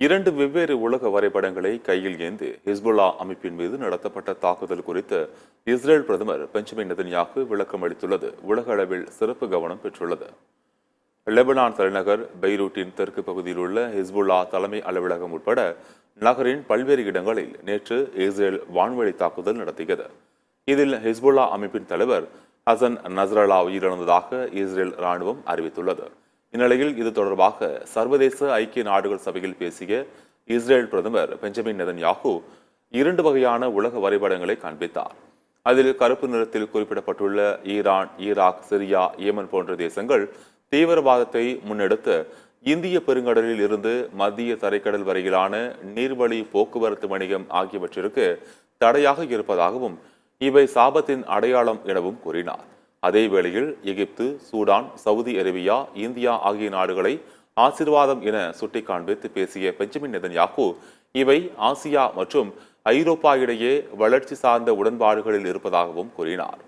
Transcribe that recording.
இரண்டு வெவ்வேறு உலக வரைபடங்களை கையில் ஏந்தி ஹிஸ்புல்லா அமைப்பின் மீது நடத்தப்பட்ட தாக்குதல் குறித்து இஸ்ரேல் பிரதமர் பெஞ்சமின் நெதன்யாகு விளக்கம் அளித்துள்ளது உலக அளவில் சிறப்பு கவனம் பெற்றுள்ளது. லெபனான் தலைநகர் பெய்ரூட்டின் தெற்கு பகுதியில் உள்ள ஹிஸ்புல்லா தலைமை அலுவலகம் உட்பட நகரின் பல்வேறு இடங்களில் நேற்று இஸ்ரேல் வான்வழி தாக்குதல் நடத்தியது. இதில் ஹிஸ்புல்லா அமைப்பின் தலைவர் ஹசன் நஸ்ரல்லா உயிரிழந்ததாக இஸ்ரேல் ராணுவம் அறிவித்துள்ளது. இந்நிலையில் இது தொடர்பாக சர்வதேச ஐக்கிய நாடுகள் சபையில் பேசிய இஸ்ரேல் பிரதமர் பெஞ்சமின் நெதன்யாகு இரண்டு வகையான உலக வரைபடங்களை காண்பித்தார். அதில் கருப்பு நிறத்தில் குறிப்பிடப்பட்டுள்ள ஈரான், ஈராக், சிரியா, ஏமன் போன்ற தேசங்கள் தீவிரவாதத்தை முன்னெடுத்து இந்திய பெருங்கடலில் இருந்து மத்திய தரைக்கடல் வரையிலான நீர்வழி போக்குவரத்து வணிகம் ஆகியவற்றிற்கு தடையாக இருப்பதாகவும் இவை சாபத்தின் அடையாளம் எனவும் கூறினார். அதே வேளையில் எகிப்து, சூடான், சவுதி அரேபியா, இந்தியா ஆகிய நாடுகளை ஆசீர்வாதம் என சுட்டி காண்பித்து பேசிய பெஞ்சமின் நெதன்யாகு இவை ஆசியா மற்றும் ஐரோப்பா இடையே வளர்ச்சி சார்ந்த உடன்பாடுகளில் இருப்பதாகவும் கூறினார்.